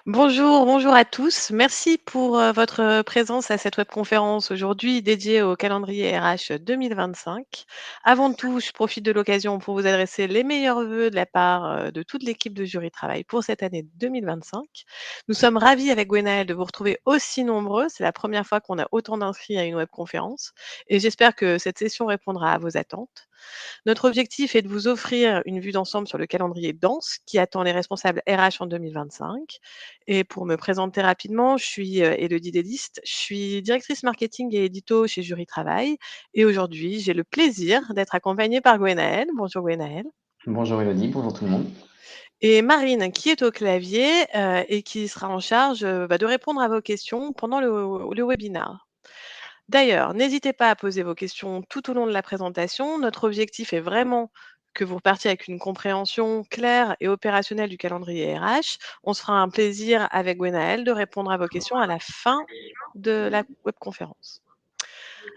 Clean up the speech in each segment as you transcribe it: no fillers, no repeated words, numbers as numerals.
Bonjour à tous. Merci pour votre présence à cette webconférence aujourd'hui dédiée au calendrier RH 2025. Avant tout, je profite de l'occasion pour vous adresser les meilleurs vœux de la part de toute l'équipe de Jury Travail pour cette année 2025. Nous sommes ravis avec Gwenaëlle de vous retrouver aussi nombreux. C'est la première fois qu'on a autant d'inscrits à une webconférence et j'espère que cette session répondra à vos attentes. Notre objectif est de vous offrir une vue d'ensemble sur le calendrier dense qui attend les responsables RH en 2025. Et pour me présenter rapidement, je suis Élodie Delisle, je suis directrice marketing et édito chez Jury Travail. Et aujourd'hui, j'ai le plaisir d'être accompagnée par Gwenaëlle. Bonjour Gwenaëlle. Bonjour Elodie, bonjour tout le monde. Et Marine qui est au clavier et qui sera en charge de répondre à vos questions pendant le webinaire. D'ailleurs, n'hésitez pas à poser vos questions tout au long de la présentation. Notre objectif est vraiment que vous repartiez avec une compréhension claire et opérationnelle du calendrier RH. On se fera un plaisir avec Gwenaëlle de répondre à vos questions à la fin de la webconférence.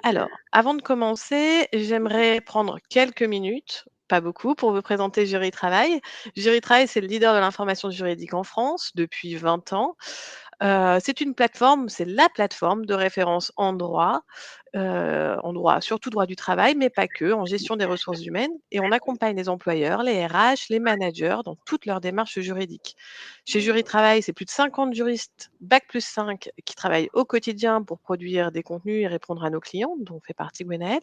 Alors, avant de commencer, j'aimerais prendre quelques minutes, pas beaucoup, pour vous présenter Jury Travail. Jury Travail, c'est le leader de l'information juridique en France depuis 20 ans. C'est une plateforme, c'est la plateforme de référence en droit, surtout droit du travail, mais pas que, en gestion des ressources humaines. Et on accompagne les employeurs, les RH, les managers dans toutes leurs démarches juridiques. Chez Jury Travail, c'est plus de 50 juristes, Bac+5, qui travaillent au quotidien pour produire des contenus et répondre à nos clients, dont fait partie Gwenaëlle.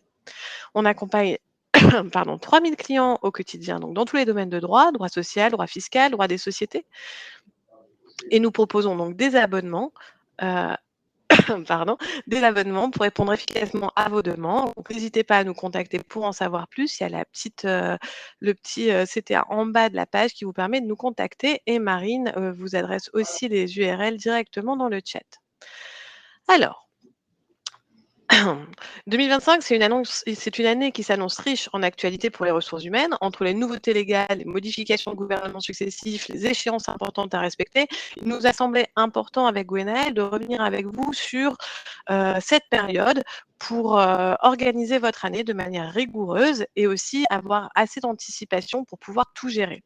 On accompagne 3000 clients au quotidien, donc dans tous les domaines de droit social, droit fiscal, droit des sociétés. Et nous proposons donc des abonnements des abonnements pour répondre efficacement à vos demandes. Donc, n'hésitez pas à nous contacter pour en savoir plus. Il y a le petit CTA en bas de la page qui vous permet de nous contacter et Marine vous adresse aussi les URL directement dans le chat. Alors, 2025, c'est une année qui s'annonce riche en actualités pour les ressources humaines. Entre les nouveautés légales, les modifications de gouvernements successifs, les échéances importantes à respecter, il nous a semblé important avec Gwenaëlle de revenir avec vous sur cette période pour organiser votre année de manière rigoureuse et aussi avoir assez d'anticipation pour pouvoir tout gérer.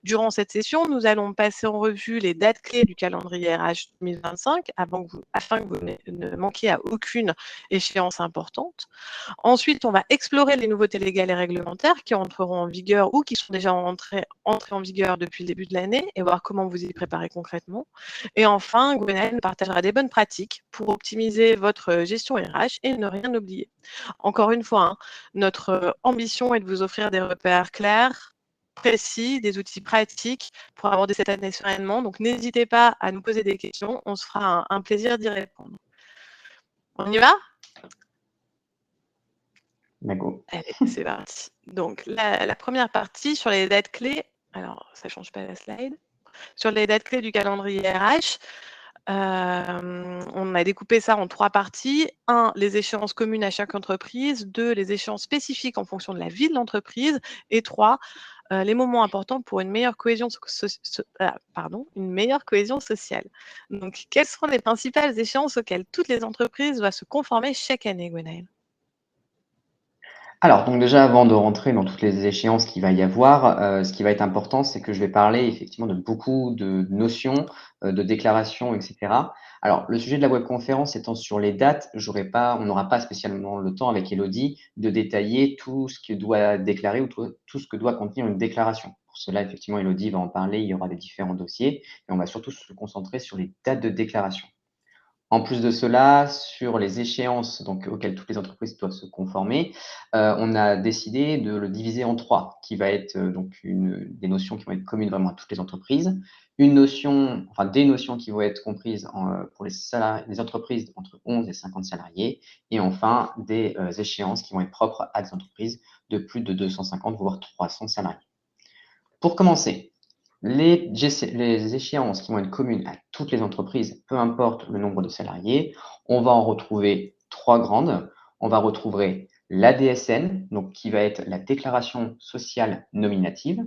Durant cette session, nous allons passer en revue les dates clés du calendrier RH 2025 afin que vous ne manquiez à aucune échéance importante. Ensuite, on va explorer les nouveautés légales et réglementaires qui entreront en vigueur ou qui sont déjà entrées en vigueur depuis le début de l'année et voir comment vous y préparez concrètement. Et enfin, Gwenaëlle nous partagera des bonnes pratiques pour optimiser votre gestion RH et ne rien oublier. Encore une fois, notre ambition est de vous offrir des repères clairs, précis, des outils pratiques pour aborder cette année sereinement. Donc, n'hésitez pas à nous poser des questions. On se fera un plaisir d'y répondre. On y va? Go. Allez, c'est parti. Donc, la première partie sur les dates clés. Alors, ça ne change pas la slide. Sur les dates clés du calendrier RH, on a découpé ça en 3 parties. 1, les échéances communes à chaque entreprise. 2, les échéances spécifiques en fonction de la vie de l'entreprise. Et 3, les moments importants pour une meilleure cohésion sociale. Donc, quelles seront les principales échéances auxquelles toutes les entreprises doivent se conformer chaque année, Gwenaëlle? Alors, donc déjà, avant de rentrer dans toutes les échéances qu'il va y avoir, ce qui va être important, c'est que je vais parler effectivement de beaucoup de notions, de déclarations, etc. Alors, le sujet de la webconférence étant sur les dates, on n'aura pas spécialement le temps avec Elodie de détailler tout ce que doit déclarer ou tout ce que doit contenir une déclaration. Pour cela, effectivement, Elodie va en parler, il y aura des différents dossiers et on va surtout se concentrer sur les dates de déclaration. En plus de cela, sur les échéances auxquelles toutes les entreprises doivent se conformer, on a décidé de le diviser en 3, qui va être des notions qui vont être communes vraiment à toutes les entreprises, des notions qui vont être comprises pour les entreprises entre 11 et 50 salariés, et enfin des échéances qui vont être propres à des entreprises de plus de 250 voire 300 salariés. Pour commencer, les échéances qui vont être communes à toutes les entreprises, peu importe le nombre de salariés, on va en retrouver 3 grandes. On va retrouver la DSN, donc qui va être la déclaration sociale nominative.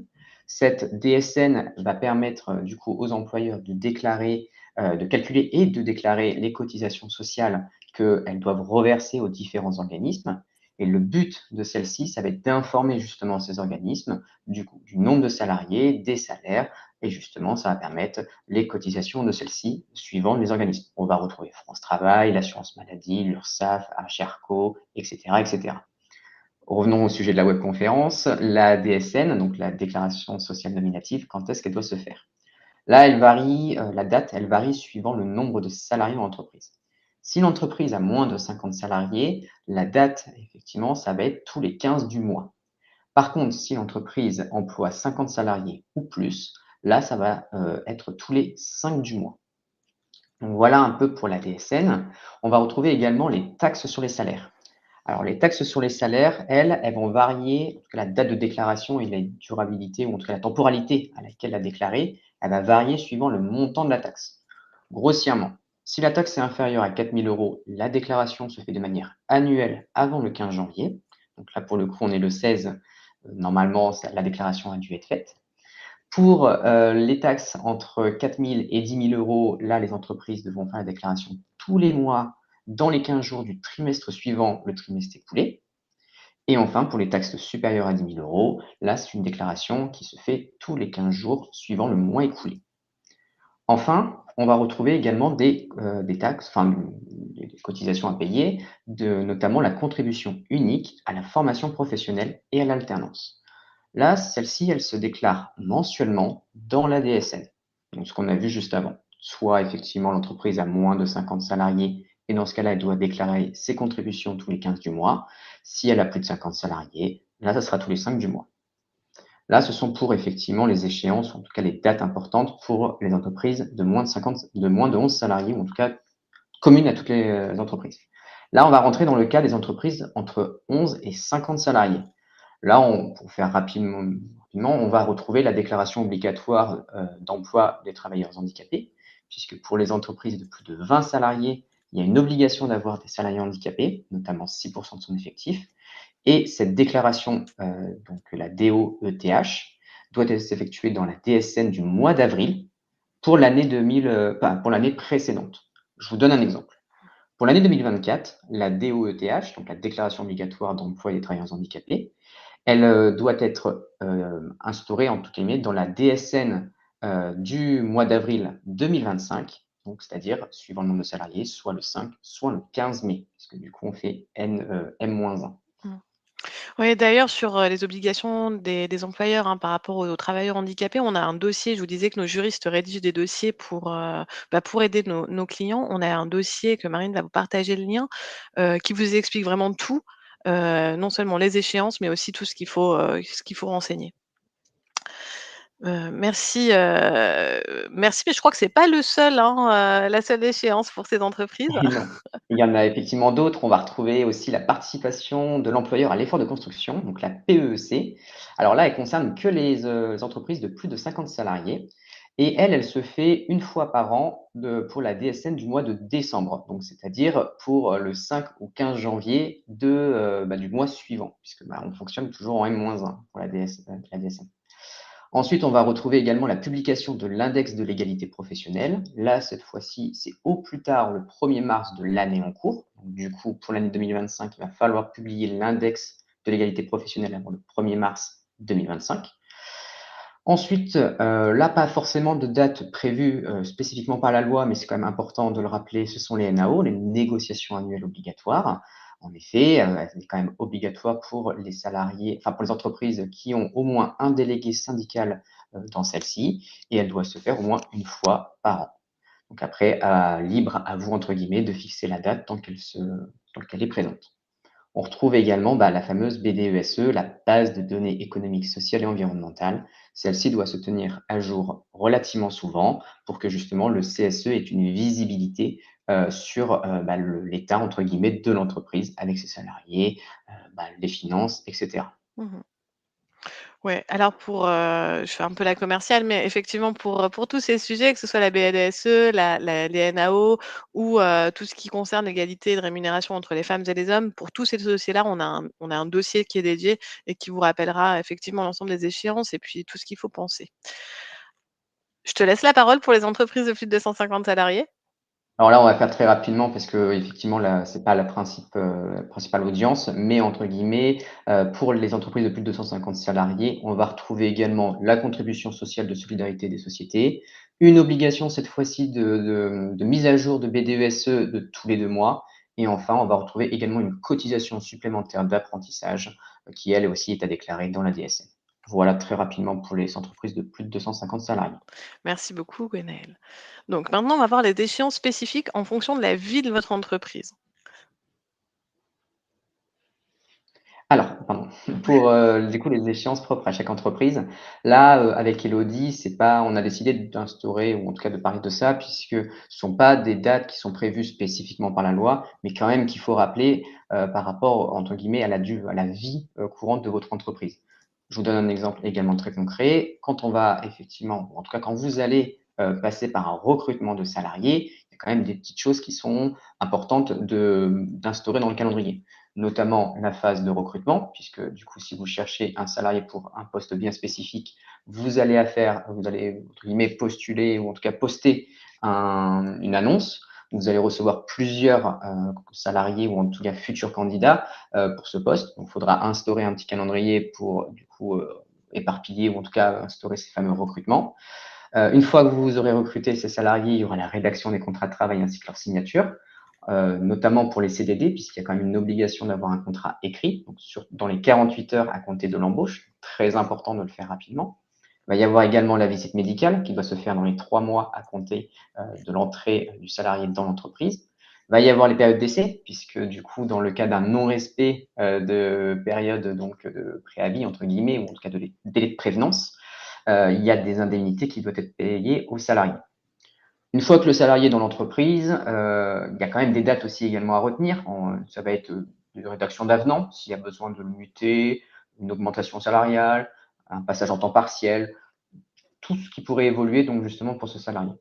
Cette DSN va permettre du coup aux employeurs de déclarer, de calculer et de déclarer les cotisations sociales qu'elles doivent reverser aux différents organismes. Et le but de celle-ci, ça va être d'informer justement ces organismes du nombre de salariés, des salaires, et justement, ça va permettre les cotisations de celles-ci suivant les organismes. On va retrouver France Travail, l'assurance maladie, l'URSSAF, HRCO, etc., etc. Revenons au sujet de la webconférence. La DSN, donc la déclaration sociale nominative, quand est-ce qu'elle doit se faire? Là, elle varie, la date, elle varie suivant le nombre de salariés dans l'entreprise. Si l'entreprise a moins de 50 salariés, la date, effectivement, ça va être tous les 15 du mois. Par contre, si l'entreprise emploie 50 salariés ou plus, là, ça va être tous les 5 du mois. Donc voilà un peu pour la DSN. On va retrouver également les taxes sur les salaires. Alors, les taxes sur les salaires, elles vont varier, en tout cas la date de déclaration et la durabilité, ou en tout cas la temporalité à laquelle la déclarer, elle va varier suivant le montant de la taxe. Grossièrement, si la taxe est inférieure à 4 000 euros, la déclaration se fait de manière annuelle avant le 15 janvier. Donc là, pour le coup, on est le 16. Normalement, la déclaration a dû être faite. Pour les taxes entre 4 000 et 10 000 euros, là, les entreprises devront faire la déclaration tous les mois dans les 15 jours du trimestre suivant le trimestre écoulé. Et enfin, pour les taxes supérieures à 10 000 euros, là, c'est une déclaration qui se fait tous les 15 jours suivant le mois écoulé. Enfin, on va retrouver également des taxes, enfin des cotisations à payer, notamment la contribution unique à la formation professionnelle et à l'alternance. Là, celle-ci, elle se déclare mensuellement dans la DSN. Donc, ce qu'on a vu juste avant. Soit effectivement l'entreprise a moins de 50 salariés et dans ce cas-là, elle doit déclarer ses contributions tous les 15 du mois. Si elle a plus de 50 salariés, là, ça sera tous les 5 du mois. Là, ce sont pour effectivement les échéances, ou en tout cas les dates importantes pour les entreprises de moins de 11 salariés, ou en tout cas communes à toutes les entreprises. Là, on va rentrer dans le cas des entreprises entre 11 et 50 salariés. Là, pour faire rapidement, on va retrouver la déclaration obligatoire d'emploi des travailleurs handicapés, puisque pour les entreprises de plus de 20 salariés, il y a une obligation d'avoir des salariés handicapés, notamment 6% de son effectif. Et cette déclaration, donc la DOETH, doit être effectuée dans la DSN du mois d'avril pour l'année pour l'année précédente. Je vous donne un exemple. Pour l'année 2024, la DOETH, donc la déclaration obligatoire d'emploi des travailleurs handicapés, elle doit être instaurée, en tout cas dans la DSN du mois d'avril 2025, donc c'est-à-dire suivant le nombre de salariés, soit le 5, soit le 15 mai, puisque du coup on fait M-1. Mmh. Oui, d'ailleurs, sur, les obligations des employeurs, hein, par rapport aux travailleurs handicapés, on a un dossier. Je vous disais que nos juristes rédigent des dossiers pour aider nos clients. On a un dossier que Marine va vous partager le lien, qui vous explique vraiment tout, non seulement les échéances, mais aussi tout ce qu'il faut renseigner. Merci, merci, mais je crois que c'est pas le seul, hein, la seule échéance pour ces entreprises. Et non, il y en a effectivement d'autres. On va retrouver aussi la participation de l'employeur à l'effort de construction, donc la PEEC. Alors là, elle concerne que les entreprises de plus de 50 salariés et elle se fait une fois par an pour la DSN du mois de décembre, donc c'est-à-dire pour le 5 ou 15 janvier du mois suivant, puisque on fonctionne toujours en M-1 pour la DSN. Ensuite, on va retrouver également la publication de l'index de l'égalité professionnelle. Là, cette fois-ci, c'est au plus tard le 1er mars de l'année en cours. Donc, du coup, pour l'année 2025, il va falloir publier l'index de l'égalité professionnelle avant le 1er mars 2025. Ensuite, là, pas forcément de date prévue spécifiquement par la loi, mais c'est quand même important de le rappeler, ce sont les NAO, les négociations annuelles obligatoires. En effet, elle est quand même obligatoire pour les salariés, enfin pour les entreprises qui ont au moins un délégué syndical dans celle-ci, et elle doit se faire au moins une fois par an. Donc après, libre à vous, entre guillemets, de fixer la date tant qu'elle est présente. On retrouve également la fameuse BDESE, la base de données économiques, sociales et environnementales. Celle-ci doit se tenir à jour relativement souvent pour que justement le CSE ait une visibilité sur l'état entre guillemets de l'entreprise avec ses salariés, les finances, etc. Mmh. Ouais, alors je fais un peu la commerciale, mais effectivement pour tous ces sujets, que ce soit la BDSE, les NAO ou tout ce qui concerne l'égalité de rémunération entre les femmes et les hommes, pour tous ces dossiers-là, on a un dossier qui est dédié et qui vous rappellera effectivement l'ensemble des échéances et puis tout ce qu'il faut penser. Je te laisse la parole pour les entreprises de plus de 250 salariés. Alors là, on va faire très rapidement parce qu'effectivement, là, c'est pas la principale audience, mais entre guillemets, pour les entreprises de plus de 250 salariés, on va retrouver également la contribution sociale de solidarité des sociétés, une obligation cette fois-ci de mise à jour de BDESE de tous les 2 mois et enfin, on va retrouver également une cotisation supplémentaire d'apprentissage, qui elle aussi est à déclarer dans la DSN. Voilà très rapidement pour les entreprises de plus de 250 salariés. Merci beaucoup, Gwenaëlle. Donc maintenant, on va voir les échéances spécifiques en fonction de la vie de votre entreprise. Alors, pardon, pour, du coup, les échéances propres à chaque entreprise, là, avec Elodie, c'est pas on a décidé d'instaurer ou en tout cas de parler de ça puisque ce sont pas des dates qui sont prévues spécifiquement par la loi, mais quand même qu'il faut rappeler, par rapport, entre guillemets, à la vie, courante de votre entreprise. Je vous donne un exemple également très concret. Quand on va effectivement ou en tout cas quand vous allez, passer par un recrutement de salariés, il y a quand même des petites choses qui sont importantes d'instaurer dans le calendrier, notamment la phase de recrutement, puisque du coup, si vous cherchez un salarié pour un poste bien spécifique, vous allez entre guillemets, postuler ou en tout cas poster une annonce. Vous allez recevoir plusieurs salariés ou en tout cas futurs candidats pour ce poste. Donc, il faudra instaurer un petit calendrier pour du coup éparpiller ou en tout cas instaurer ces fameux recrutements. Une fois que vous aurez recruté ces salariés, il y aura la rédaction des contrats de travail ainsi que leur signature, notamment pour les CDD, puisqu'il y a quand même une obligation d'avoir un contrat écrit, donc dans les 48 heures à compter de l'embauche. Très important de le faire rapidement. Il va y avoir également la visite médicale qui doit se faire dans les 3 mois à compter de l'entrée du salarié dans l'entreprise. Il va y avoir les périodes d'essai, puisque du coup, dans le cas d'un non-respect de période donc, de préavis, entre guillemets, ou en tout cas de délai de prévenance, il y a des indemnités qui doivent être payées aux salariés. Une fois que le salarié est dans l'entreprise, il y a quand même des dates aussi également à retenir. Ça va être une rédaction d'avenant, s'il y a besoin de le muter, une augmentation salariale, un passage en temps partiel, tout ce qui pourrait évoluer donc justement pour ce salarié.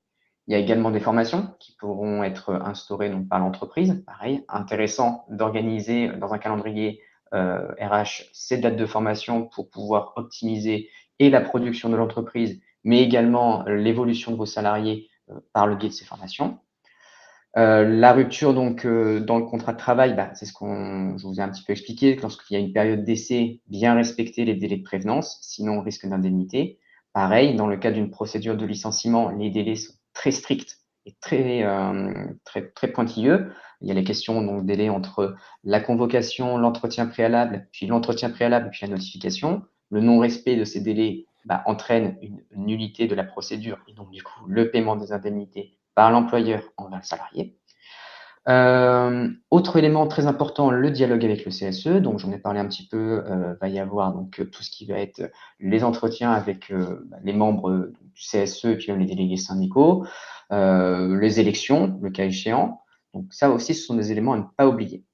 Il y a également des formations qui pourront être instaurées donc par l'entreprise. Pareil, intéressant d'organiser dans un calendrier RH ces dates de formation pour pouvoir optimiser et la production de l'entreprise, mais également l'évolution de vos salariés par le biais de ces formations. La rupture donc dans le contrat de travail, bah, c'est je vous ai un petit peu expliqué. Lorsqu'il y a une période d'essai, bien respecter les délais de prévenance, sinon on risque d'indemnité. Pareil, dans le cas d'une procédure de licenciement, les délais sont très stricts et très pointilleux. Il y a les questions donc délais entre la convocation, l'entretien préalable, puis la notification. Le non-respect de ces délais, bah, entraîne une nullité de la procédure et donc du coup le paiement des indemnités par l'employeur envers le salarié. Autre élément très important, le dialogue avec le CSE. Donc, j'en ai parlé un petit peu. Va y avoir donc tout ce qui va être les entretiens avec les membres du CSE et puis même les délégués syndicaux, les élections, le cas échéant. Donc, ça aussi, ce sont des éléments à ne pas oublier.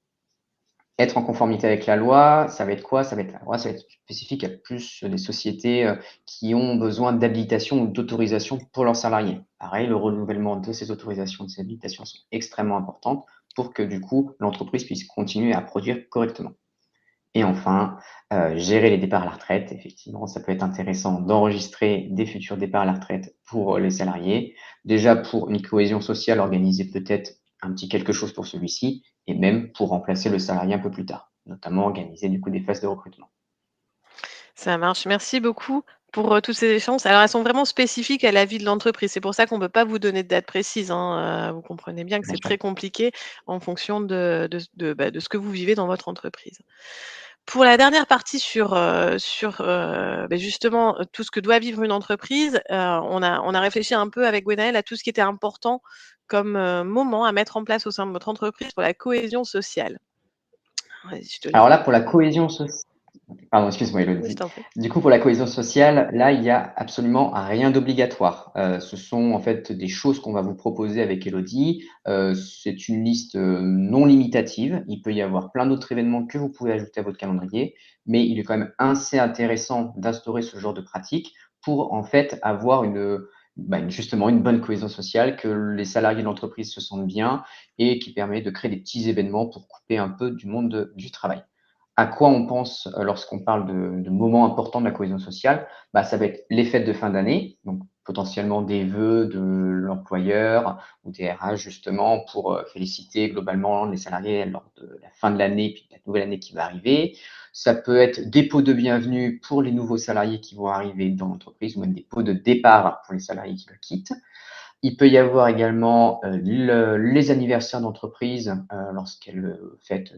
Être en conformité avec la loi, ça va être quoi? Ça va être la loi, ça va être spécifique à plus des sociétés qui ont besoin d'habilitation ou d'autorisation pour leurs salariés. Pareil, le renouvellement de ces autorisations, de ces habilitations sont extrêmement importantes pour que du coup l'entreprise puisse continuer à produire correctement. Et enfin, gérer les départs à la retraite. Effectivement, ça peut être intéressant d'enregistrer des futurs départs à la retraite pour les salariés. Déjà pour une cohésion sociale, organiser peut-être un petit quelque chose pour celui-ci et même pour remplacer le salarié un peu plus tard, notamment organiser du coup des phases de recrutement. Ça marche. Merci beaucoup pour, tous ces échanges. Alors elles sont vraiment spécifiques à la vie de l'entreprise. C'est pour ça qu'on ne peut pas vous donner de date précise, hein, vous comprenez bien que Bien c'est sûr. très compliqué en fonction de ce que vous vivez dans votre entreprise. Pour la dernière partie justement, tout ce que doit vivre une entreprise, on a réfléchi un peu avec Gwenaëlle à tout ce qui était important comme, moment à mettre en place au sein de votre entreprise pour la cohésion sociale. Vas-y, je te laisse. Alors là, pour la cohésion sociale, pardon, excuse-moi, Oui, je Elodie. t'en prie. Du coup, pour la cohésion sociale, là, il y a absolument rien d'obligatoire. Ce sont en fait des choses qu'on va vous proposer avec Elodie. C'est une liste non limitative. Il peut y avoir plein d'autres événements que vous pouvez ajouter à votre calendrier, mais il est quand même assez intéressant d'instaurer ce genre de pratique pour en fait avoir justement une bonne cohésion sociale, que les salariés de l'entreprise se sentent bien et qui permet de créer des petits événements pour couper un peu du monde du travail. À quoi on pense lorsqu'on parle de moments importants de la cohésion sociale? Bah, ça va être les fêtes de fin d'année, donc potentiellement des vœux de l'employeur ou des RH justement pour féliciter globalement les salariés lors de la fin de l'année puis de la nouvelle année qui va arriver. Ça peut être des pots de bienvenue pour les nouveaux salariés qui vont arriver dans l'entreprise ou même des pots de départ pour les salariés qui le quittent. Il peut y avoir également les anniversaires d'entreprise lorsqu'elles fêtent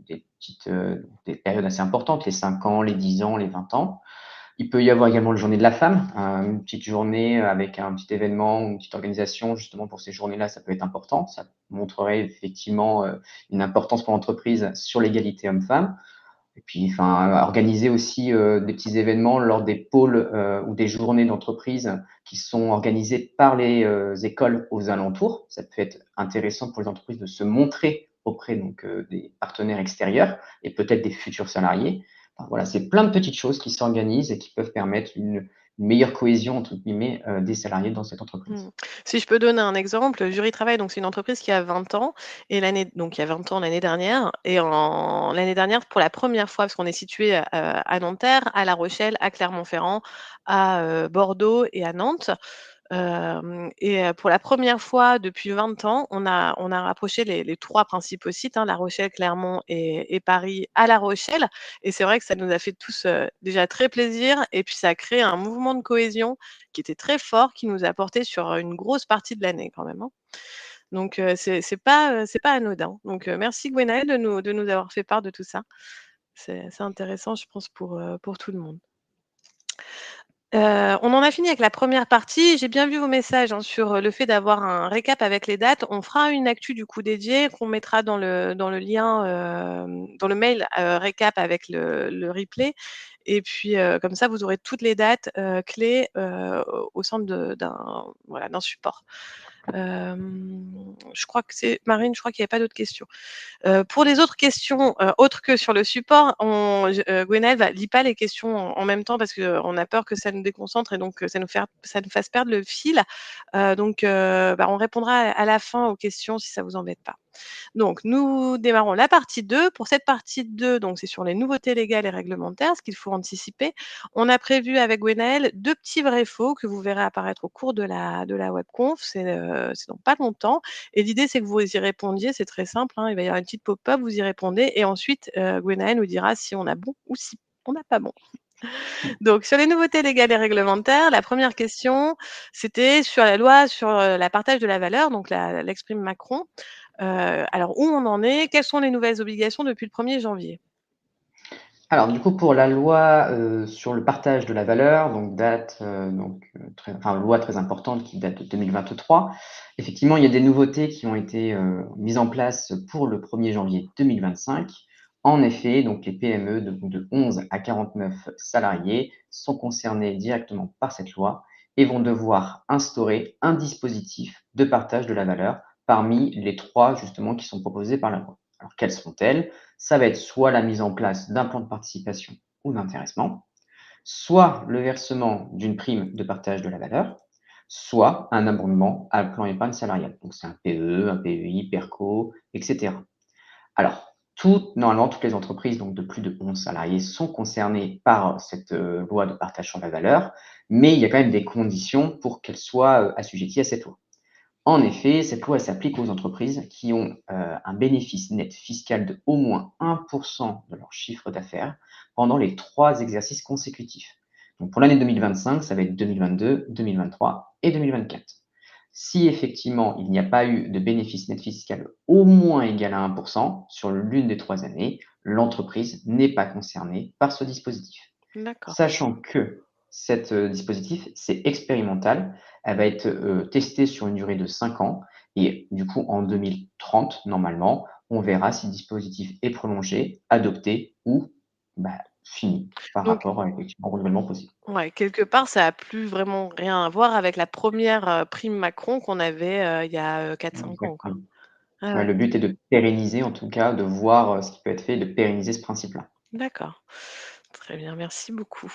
des périodes assez importantes, les 5 ans, les 10 ans, les 20 ans. Il peut y avoir également la journée de la femme, une petite journée avec un petit événement ou une petite organisation justement pour ces journées-là, ça peut être important. Ça montrerait effectivement une importance pour l'entreprise sur l'égalité homme-femme. Et puis, enfin, organiser aussi des petits événements lors des pôles ou des journées d'entreprise qui sont organisées par les écoles aux alentours. Ça peut être intéressant pour les entreprises de se montrer auprès donc des partenaires extérieurs et peut-être des futurs salariés. Enfin, voilà, c'est plein de petites choses qui s'organisent et qui peuvent permettre une meilleure cohésion entre guillemets des salariés dans cette entreprise. Mmh. Si je peux donner un exemple, Jury Travail, donc c'est une entreprise qui a 20 ans et il y a 20 ans l'année dernière et l'année dernière, pour la première fois, parce qu'on est situé, à Nanterre, à La Rochelle, à Clermont-Ferrand, à, Bordeaux et à Nantes. Pour la première fois depuis 20 ans, on a rapproché les 3 principaux sites, hein, La Rochelle, Clermont et Paris à La Rochelle et c'est vrai que ça nous a fait tous, déjà très plaisir et puis ça a créé un mouvement de cohésion qui était très fort, qui nous a portés sur, une grosse partie de l'année quand même, hein. Donc c'est pas anodin. Donc merci Gwenaëlle de nous avoir fait part de tout ça. C'est intéressant je pense pour tout le monde. On en a fini avec la première partie. J'ai bien vu vos messages, hein, sur, le fait d'avoir un récap avec les dates. On fera une actu du coup dédiée qu'on mettra dans le lien, dans le mail, récap avec le replay et puis, comme ça vous aurez toutes les dates, clés, au centre d'un support. Je crois que c'est Marine, je crois qu'il y avait pas d'autres questions. Pour les autres questions, autres que sur le support, Gwenaëlle lit pas les questions en même temps parce qu'on a peur que ça nous déconcentre et donc ça nous fasse perdre le fil. On répondra à la fin aux questions si ça vous embête pas. Donc nous démarrons la partie 2. Pour cette partie 2, donc c'est sur les nouveautés légales et réglementaires, ce qu'il faut anticiper. On a prévu avec Gwenaëlle 2 petits vrais faux que vous verrez apparaître au cours de la webconf. C'est dans pas longtemps et l'idée c'est que vous y répondiez, c'est très simple, hein. Il va y avoir une petite pop-up, vous y répondez et ensuite, Gwenaëlle nous dira si on a bon ou si on n'a pas bon. Donc sur les nouveautés légales et réglementaires, la première question, c'était sur la loi sur, la partage de la valeur, donc l'exprime Macron. Alors où on en est? Quelles sont les nouvelles obligations depuis le 1er janvier? Alors du coup, pour la loi, sur le partage de la valeur, donc loi très importante qui date de 2023. Effectivement, il y a des nouveautés qui ont été, mises en place pour le 1er janvier 2025. En effet, donc les PME de 11 à 49 salariés sont concernés directement par cette loi et vont devoir instaurer un dispositif de partage de la valeur parmi les 3 justement qui sont proposés par la loi. Alors quelles sont-elles? Ça va être soit la mise en place d'un plan de participation ou d'intéressement, soit le versement d'une prime de partage de la valeur, soit un abondement à un plan épargne salariale. Donc c'est un PE, un PEI, PERCO, etc. Alors, normalement, toutes les entreprises donc de plus de 11 salariés sont concernées par cette loi de partage sur la valeur, mais il y a quand même des conditions pour qu'elles soient assujetties à cette loi. En effet, cette loi s'applique aux entreprises qui ont un bénéfice net fiscal de au moins 1% de leur chiffre d'affaires pendant les 3 exercices consécutifs. Donc pour l'année 2025, ça va être 2022, 2023 et 2024. Si effectivement il n'y a pas eu de bénéfice net fiscal au moins égal à 1% sur l'une des 3 années, l'entreprise n'est pas concernée par ce dispositif. D'accord. Sachant que cet dispositif, c'est expérimental. Elle va être testée sur une durée de 5 ans et du coup, en 2030, normalement, on verra si le dispositif est prolongé, adopté ou fini par Donc rapport à effectivement au renouvellement possible. ouais, quelque part, ça a plus vraiment rien à voir avec la première prime Macron qu'on avait, il y a, 4-5 ans, quoi. Exactement. Ah Ouais, ouais, le but est de pérenniser, en tout cas, de voir ce qui peut être fait, de pérenniser ce principe-là. d'accord. Très bien, merci beaucoup.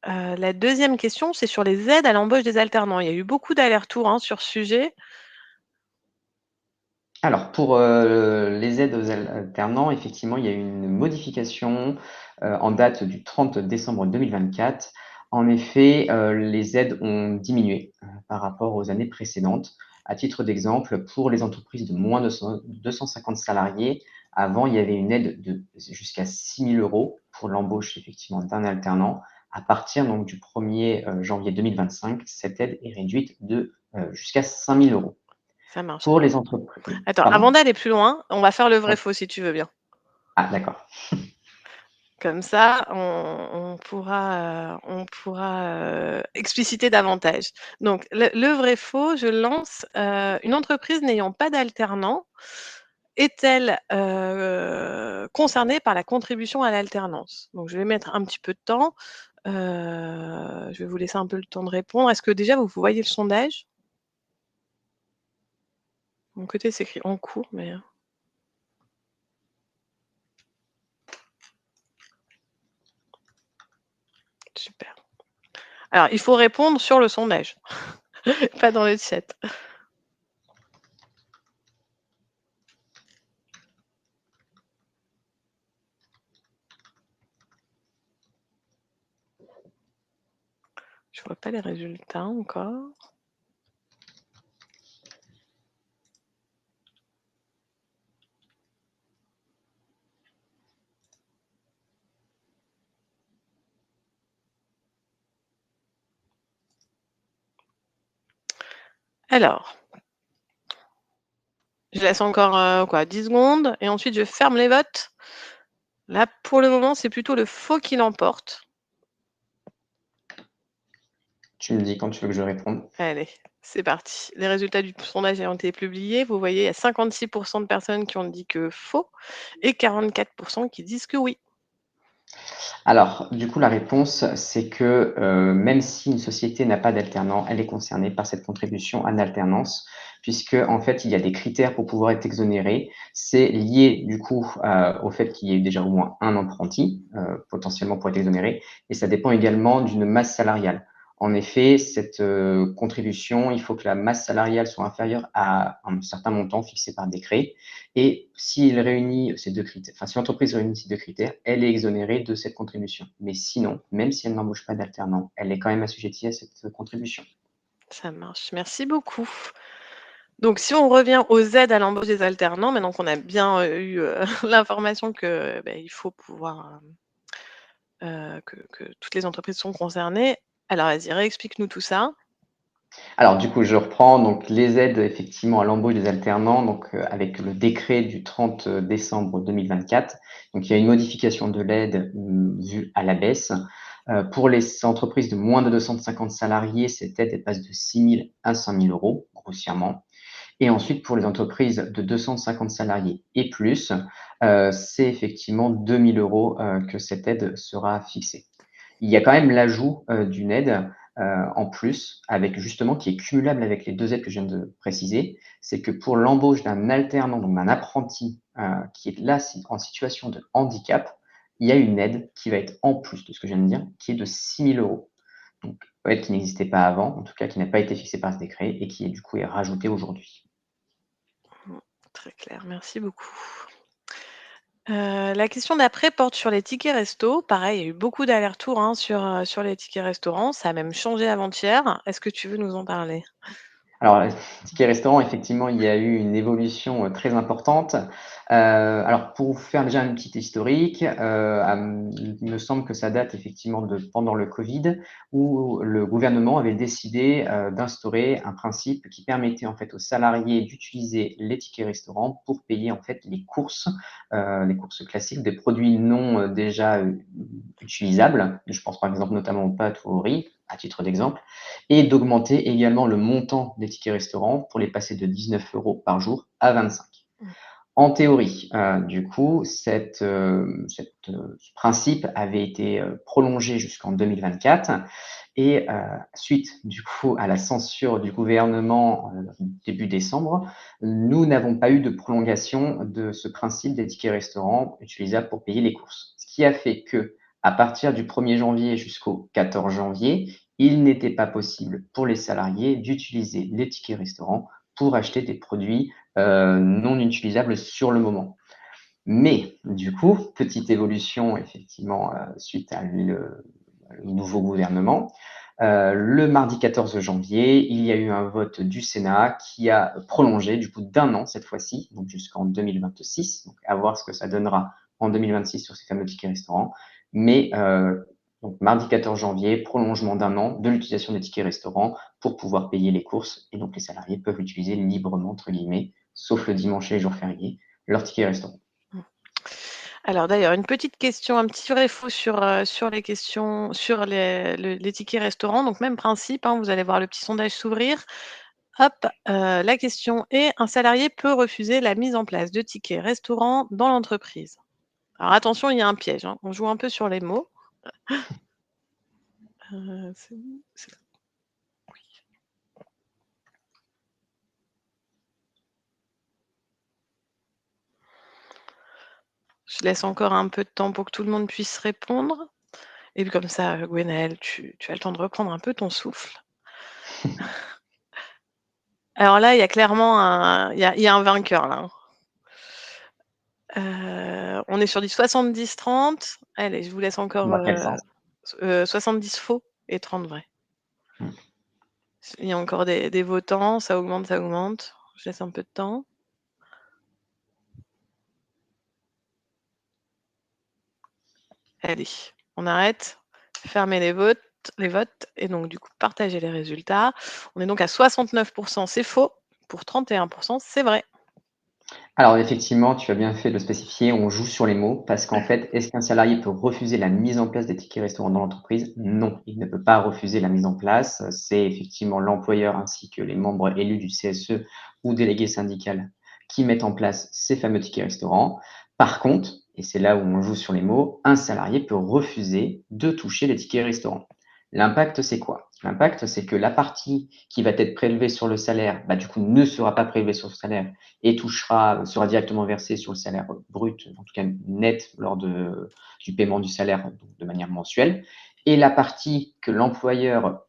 La deuxième question, c'est sur les aides à l'embauche des alternants. Il y a eu beaucoup d'allers-retours, hein, sur ce sujet. Alors pour, les aides aux alternants, effectivement, il y a eu une modification, en date du 30 décembre 2024. En effet, les aides ont diminué, par rapport aux années précédentes. À titre d'exemple, pour les entreprises de moins de 250 salariés, avant, il y avait une aide de jusqu'à 6 000 € pour l'embauche effectivement d'un alternant. À partir donc du 1er janvier 2025, cette aide est réduite de, jusqu'à 5 000 €. Ça marche. Pour les entreprises Attends, avant pardon? d'aller plus loin, on va faire le Oui. vrai faux si tu veux bien. Ah d'accord. Comme ça, on pourra expliciter davantage. Donc le vrai faux, je lance, une entreprise n'ayant pas d'alternant est-elle, concernée par la contribution à l'alternance? Donc je vais mettre un petit peu de temps, je vais vous laisser un peu le temps de répondre. Est-ce que déjà vous voyez le sondage? De mon côté, c'est écrit en cours, mais, super. Alors il faut répondre sur le sondage, pas dans le chat. Je vois pas les résultats encore. Alors, je laisse encore, 10 secondes et ensuite je ferme les votes. Là, pour le moment, c'est plutôt le faux qui l'emporte. Tu me dis quand tu veux que je réponde. Allez, c'est parti. Les résultats du sondage ont été publiés. Vous voyez, il y a 56 de personnes qui ont dit que faux et 44 qui disent que oui. Alors, du coup, la réponse, c'est que, même si une société n'a pas d'alternant, elle est concernée par cette contribution en alternance, puisque en fait, il y a des critères pour pouvoir être exonéré. C'est lié, du coup, au fait qu'il y ait déjà au moins un apprenti, potentiellement pour être exonéré, et ça dépend également d'une masse salariale. En effet, cette, contribution, il faut que la masse salariale soit inférieure à un certain montant fixé par décret, et s'il réunit ces 2 critères, enfin, si l'entreprise réunit ces 2 critères, elle est exonérée de cette contribution. Mais sinon, même si elle n'embauche pas d'alternant, elle est quand même assujettie à cette contribution. Ça marche. Merci beaucoup. Donc si on revient aux aides à l'embauche des alternants, maintenant qu'on a bien, eu, l'information que, il faut pouvoir, que toutes les entreprises sont concernées. Alors vas-y, réexplique-nous tout ça. Alors du coup, je reprends donc les aides effectivement à l'embauche des alternants, donc avec le décret du 30 décembre 2024. Donc il y a une modification de l'aide, vue à la baisse. Pour les entreprises de moins de 250 salariés, cette aide, elle passe de 6 000 à 5 000 € grossièrement. Et ensuite, pour les entreprises de 250 salariés et plus, c'est effectivement 2 000 € que cette aide sera fixée. Il y a quand même l'ajout, d'une aide, en plus, avec justement qui est cumulable avec les 2 aides que je viens de préciser. C'est que pour l'embauche d'un alternant, donc d'un apprenti, qui est là en situation de handicap, il y a une aide qui va être en plus de ce que je viens de dire, qui est de 6 000 €. Donc aide qui n'existait pas avant, en tout cas qui n'a pas été fixée par ce décret et qui est du coup est rajoutée aujourd'hui. Mmh, très clair, merci beaucoup. La question d'après porte sur les tickets resto. Pareil, il y a eu beaucoup d'allers-retours, hein, sur les tickets restaurants. Ça a même changé avant-hier. Est-ce que tu veux nous en parler? Alors, ticket restaurant, effectivement, il y a eu une évolution, très importante. Alors pour vous faire déjà une petite historique, il me semble que ça date effectivement de pendant le Covid où le gouvernement avait décidé, d'instaurer un principe qui permettait en fait aux salariés d'utiliser les tickets restaurants pour payer en fait les courses classiques, des produits non, déjà, utilisables. Je pense par exemple notamment aux pâtes ou au riz, à titre d'exemple, et d'augmenter également le montant des tickets restaurants pour les passer de 19 € par jour à 25. Mmh. En théorie, du coup, ce principe avait été, prolongé jusqu'en 2024 et suite du coup à la censure du gouvernement, début décembre, nous n'avons pas eu de prolongation de ce principe des tickets restaurants utilisables pour payer les courses. Ce qui a fait que, à partir du 1er janvier jusqu'au 14 janvier, il n'était pas possible pour les salariés d'utiliser les tickets restaurants pour acheter des produits, non utilisables sur le moment. Mais du coup, petite évolution effectivement, suite à le nouveau gouvernement. Le mardi 14 janvier, il y a eu un vote du Sénat qui a prolongé du coup d'1 an cette fois-ci, donc jusqu'en 2026. Donc à voir ce que ça donnera en 2026 sur ces fameux tickets restaurants. Mais donc mardi 14 janvier, prolongement d'1 an de l'utilisation des tickets restaurants pour pouvoir payer les courses. Et donc les salariés peuvent utiliser librement, entre guillemets, sauf le dimanche et les jours fériés, leur ticket restaurant. Alors d'ailleurs, une petite question, un petit vrai faux sur les questions, sur les tickets restaurants. Donc même principe, hein, vous allez voir le petit sondage s'ouvrir. Hop, la question est: un salarié peut refuser la mise en place de tickets restaurants dans l'entreprise? Alors attention, il y a un piège, hein, on joue un peu sur les mots. C'est où? C'est là. Oui. Je laisse encore un peu de temps pour que tout le monde puisse répondre. Et puis comme ça, Gwenaëlle, tu as le temps de reprendre un peu ton souffle. Alors là, il y a clairement un vainqueur là, hein. On est sur du 70-30. Allez, je vous laisse encore, Dans quel sens? 70 faux et 30 vrais. Mmh. Il y a encore des votants, ça augmente, ça augmente. Je laisse un peu de temps. Allez, on arrête. Fermez les votes et donc du coup, partagez les résultats. On est donc à 69 c'est faux, pour 31 c'est vrai. Alors effectivement, tu as bien fait de le spécifier, on joue sur les mots parce qu'en fait, est-ce qu'un salarié peut refuser la mise en place des tickets restaurants dans l'entreprise? Non, il ne peut pas refuser la mise en place. C'est effectivement l'employeur ainsi que les membres élus du CSE ou délégués syndicales qui mettent en place ces fameux tickets restaurants. Par contre, et c'est là où on joue sur les mots, un salarié peut refuser de toucher les tickets restaurants. L'impact, c'est quoi? L'impact, c'est que la partie qui va être prélevée sur le salaire, bah, du coup, ne sera pas prélevée sur le salaire et sera directement versée sur le salaire brut, en tout cas net, lors du paiement du salaire donc de manière mensuelle. Et la partie que l'employeur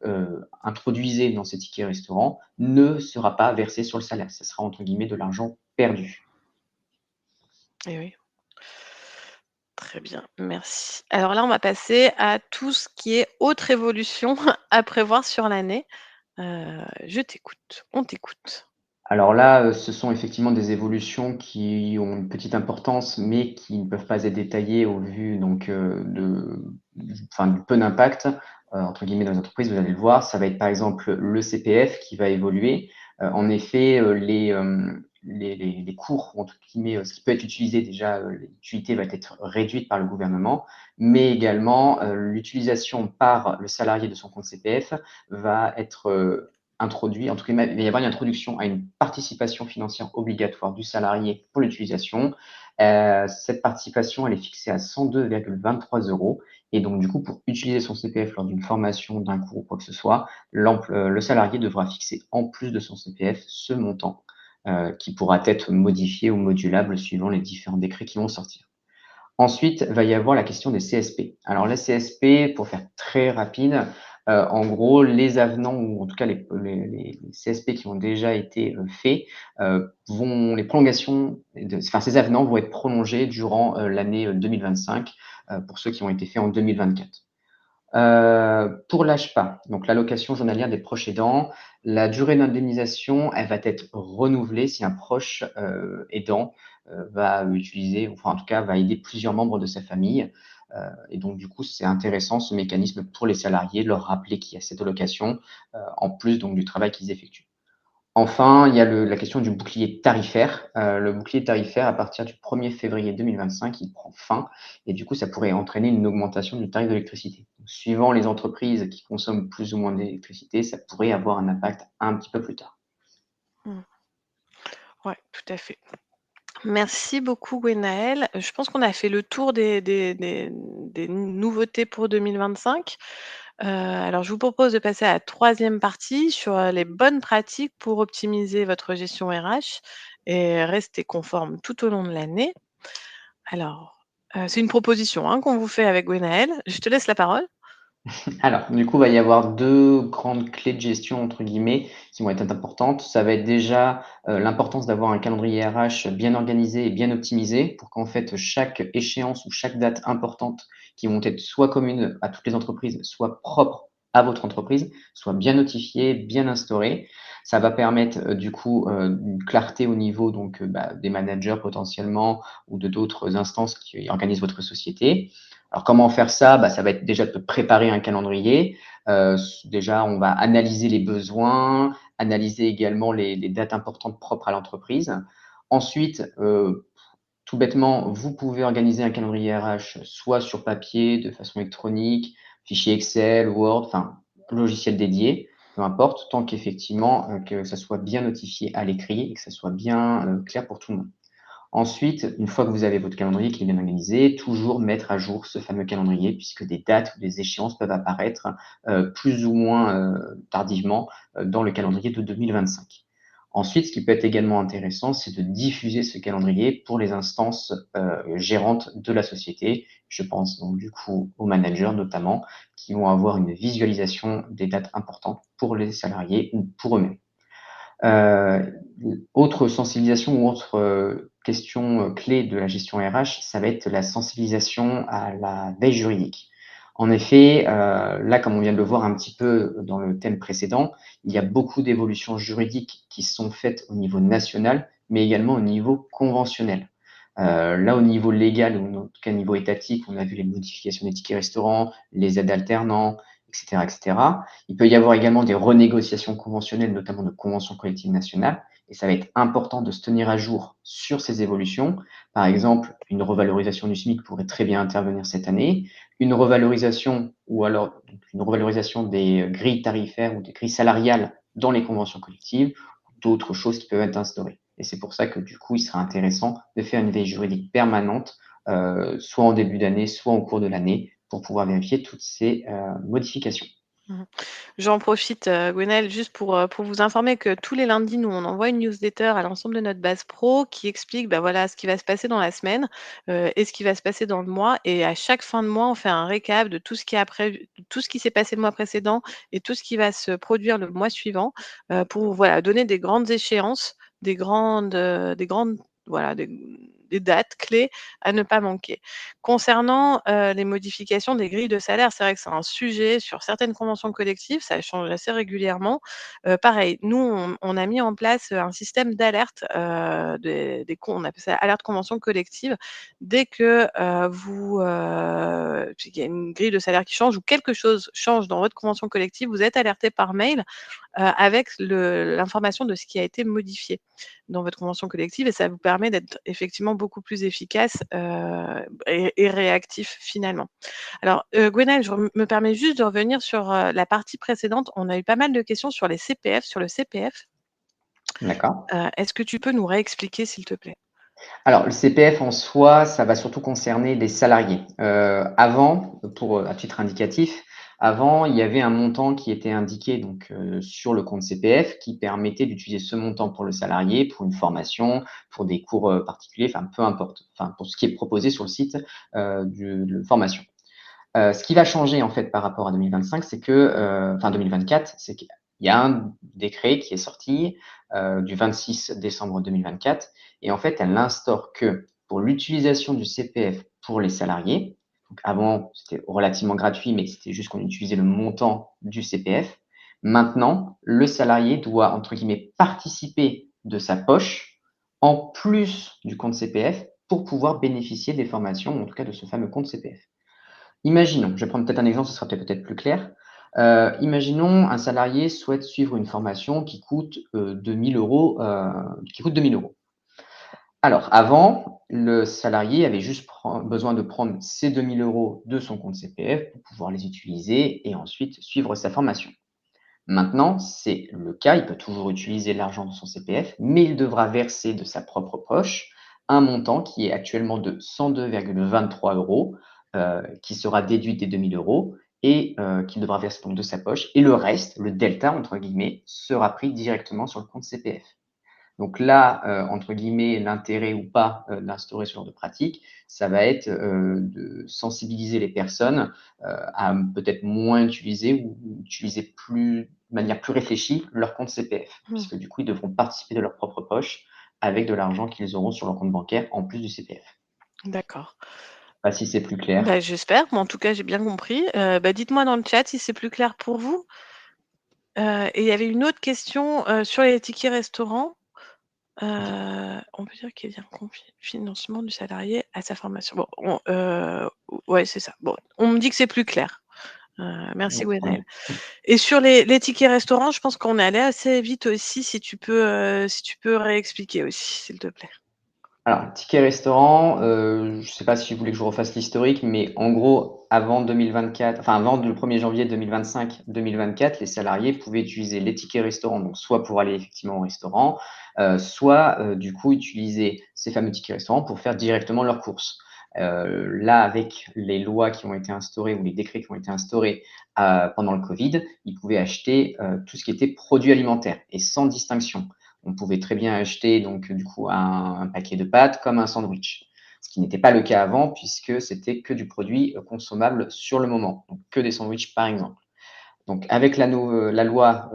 introduisait dans ces tickets restaurants ne sera pas versée sur le salaire. Ce sera entre guillemets de l'argent perdu. Eh oui. Très bien, merci. Alors là, on va passer à tout ce qui est autre évolution à prévoir sur l'année. Je t'écoute, on t'écoute. Alors là, ce sont effectivement des évolutions qui ont une petite importance, mais qui ne peuvent pas être détaillées au vu donc, du peu d'impact, entre guillemets, dans les entreprises. Vous allez le voir, ça va être par exemple le CPF qui va évoluer. En effet, les cours, entre guillemets, ce qui peut être utilisé déjà, l'utilité va être réduite par le gouvernement, mais également, l'utilisation par le salarié de son compte CPF va être, introduit, en tout cas, il va y avoir une introduction à une participation financière obligatoire du salarié pour l'utilisation. Cette participation, elle est fixée à 102,23 € et donc du coup, pour utiliser son CPF lors d'une formation, d'un cours ou quoi que ce soit, le salarié devra fixer en plus de son CPF ce montant, qui pourra être modifié ou modulable suivant les différents décrets qui vont sortir. Ensuite, va y avoir la question des CSP. Alors les CSP, pour faire très rapide, en gros, les avenants ou en tout cas les CSP qui ont déjà été, faits, vont les prolongations ces avenants vont être prolongés durant, l'année, 2025, pour ceux qui ont été faits en 2024. Pour l'AJPA, donc l'allocation journalière des proches aidants, la durée d'indemnisation, elle va être renouvelée si un proche, aidant, va utiliser, enfin en tout cas va aider plusieurs membres de sa famille. Et donc du coup, c'est intéressant ce mécanisme pour les salariés de leur rappeler qu'il y a cette allocation, en plus donc du travail qu'ils effectuent. Enfin, il y a la question du bouclier tarifaire. Le bouclier tarifaire, à partir du 1er février 2025, il prend fin et du coup, ça pourrait entraîner une augmentation du tarif de l'électricité. Suivant les entreprises qui consomment plus ou moins d'électricité, ça pourrait avoir un impact un petit peu plus tard. Mmh. Ouais, tout à fait. Merci beaucoup Gwenaëlle. Je pense qu'on a fait le tour des nouveautés pour 2025. Alors je vous propose de passer à la 3e partie sur, les bonnes pratiques pour optimiser votre gestion RH et rester conforme tout au long de l'année. Alors, c'est une proposition, hein, qu'on vous fait avec Gwenaëlle. Je te laisse la parole. Alors, du coup, il va y avoir 2 grandes «clés de gestion» entre guillemets, qui vont être importantes. Ça va être déjà, l'importance d'avoir un calendrier RH bien organisé et bien optimisé pour qu'en fait, chaque échéance ou chaque date importante qui vont être soit communes à toutes les entreprises, soit propres à votre entreprise, soit bien notifiées, bien instaurées. Ça va permettre, du coup, une clarté au niveau donc, des managers potentiellement ou de d'autres instances qui organisent votre société. Alors comment faire ça? Ça va être déjà de préparer un calendrier. Déjà, on va analyser les besoins, analyser également les dates importantes propres à l'entreprise. Ensuite, tout bêtement, vous pouvez organiser un calendrier RH soit sur papier, de façon électronique, fichier Excel, Word, enfin, logiciel dédié, peu importe, tant qu'effectivement, que ça soit bien notifié à l'écrit et que ça soit bien, clair pour tout le monde. Ensuite, une fois que vous avez votre calendrier qui est bien organisé, toujours mettre à jour ce fameux calendrier puisque des dates ou des échéances peuvent apparaître, plus ou moins, tardivement, dans le calendrier de 2025. Ensuite, ce qui peut être également intéressant, c'est de diffuser ce calendrier pour les instances, gérantes de la société. Je pense donc du coup aux managers notamment, qui vont avoir une visualisation des dates importantes pour les salariés ou pour eux-mêmes. Heu, Autre sensibilisation ou autre, question, clé de la gestion RH, ça va être la sensibilisation à la veille juridique. En effet, là, comme on vient de le voir un petit peu dans le thème précédent, il y a beaucoup d'évolutions juridiques qui sont faites au niveau national, mais également au niveau conventionnel. Là, au niveau légal ou en tout cas au niveau étatique, on a vu les modifications des tickets restaurants, les aides alternants, et cetera, et cetera. Il peut y avoir également des renégociations conventionnelles, notamment de conventions collectives nationales, et ça va être important de se tenir à jour sur ces évolutions. Par exemple, une revalorisation du SMIC pourrait très bien intervenir cette année, une revalorisation ou alors une revalorisation des grilles tarifaires ou des grilles salariales dans les conventions collectives, d'autres choses qui peuvent être instaurées. Et c'est pour ça que du coup, il sera intéressant de faire une veille juridique permanente, soit en début d'année, soit au cours de l'année, pour pouvoir vérifier toutes ces modifications. Mmh. J'en profite, Gwenaëlle, juste pour vous informer que tous les lundis, nous, on envoie une newsletter à l'ensemble de notre base pro qui explique, bah, voilà, ce qui va se passer dans la semaine, et ce qui va se passer dans le mois et à chaque fin de mois, on fait un récap de tout ce qui a prévu tout ce qui s'est passé le mois précédent et tout ce qui va se produire le mois suivant, pour, voilà, donner des grandes échéances, des grandes voilà, des dates clés à ne pas manquer. Concernant, les modifications des grilles de salaire, c'est vrai que c'est un sujet sur certaines conventions collectives, ça change assez régulièrement. Pareil, nous, on a mis en place, un système d'alerte, des con on appelle ça alerte convention collective. Dès que, il y a une grille de salaire qui change ou quelque chose change dans votre convention collective, vous êtes alerté par mail, avec l'information de ce qui a été modifié dans votre convention collective et ça vous permet d'être effectivement beaucoup plus efficace, et réactif finalement. Alors, Gwenaëlle, me permets juste de revenir sur, la partie précédente. On a eu pas mal de questions sur les CPF, sur le CPF. D'accord. Est-ce que tu peux nous réexpliquer s'il te plaît? Alors, le CPF en soi, ça va surtout concerner les salariés. Avant, pour, à titre indicatif, avant, il y avait un montant qui était indiqué donc, sur le compte CPF qui permettait d'utiliser ce montant pour le salarié, pour une formation, pour des cours, particuliers, enfin peu importe, enfin pour ce qui est proposé sur le site, de formation. Ce qui va changer en fait par rapport à 2025, c'est que, enfin 2024, c'est qu'il y a un décret qui est sorti, du 26 décembre 2024 et en fait, elle instaure que pour l'utilisation du CPF pour les salariés, donc avant, c'était relativement gratuit, mais c'était juste qu'on utilisait le montant du CPF. Maintenant, le salarié doit, entre guillemets, «participer de sa poche» en plus du compte CPF pour pouvoir bénéficier des formations, ou en tout cas de ce fameux compte CPF. Imaginons, je vais prendre peut-être un exemple, ce sera peut-être plus clair. Imaginons un salarié souhaite suivre une formation qui coûte, 2 000 €, qui coûte 2 000 €. Alors avant, le salarié avait juste besoin de prendre ces 2 000 € de son compte CPF pour pouvoir les utiliser et ensuite suivre sa formation. Maintenant, c'est le cas, il peut toujours utiliser l'argent de son CPF, mais il devra verser de sa propre poche un montant qui est actuellement de 102,23 €, qui sera déduit des 2 000 € et qu'il devra verser donc de sa poche et le reste, le «delta» entre guillemets, sera pris directement sur le compte CPF. Donc là, entre guillemets, l'intérêt ou pas d'instaurer ce genre de pratique, ça va être de sensibiliser les personnes à peut-être moins utiliser ou utiliser de manière plus réfléchie leur compte CPF, Mmh. puisque du coup, ils devront participer de leur propre poche avec de l'argent qu'ils auront sur leur compte bancaire en plus du CPF. D'accord. Pas si c'est plus clair. Bah, j'espère, mais en tout cas, j'ai bien compris. Bah, dites-moi dans le chat si c'est plus clair pour vous. Et il y avait une autre question, sur les tickets restaurants. On peut dire qu'il y a un financement du salarié à sa formation. Bon, ouais, c'est ça. Bon, on me dit que c'est plus clair. Merci Donc, tant Gwenaëlle. mieux. Et sur les tickets restaurants, je pense qu'on est allé assez vite aussi, si tu peux réexpliquer aussi, s'il te plaît. Alors, ticket restaurant, je ne sais pas si vous voulez que je refasse l'historique, mais en gros, avant 2024, enfin avant le 1er janvier 2025-2024, les salariés pouvaient utiliser les tickets restaurants, donc soit pour aller effectivement au restaurant, soit du coup utiliser ces fameux tickets restaurants pour faire directement leurs courses. Là, avec les lois qui ont été instaurées ou les décrets qui ont été instaurés pendant le Covid, ils pouvaient acheter tout ce qui était produits alimentaires et sans distinction. On pouvait très bien acheter donc du coup un paquet de pâtes comme un sandwich. Ce qui n'était pas le cas avant puisque c'était que du produit consommable sur le moment, donc que des sandwichs par exemple. Donc avec la loi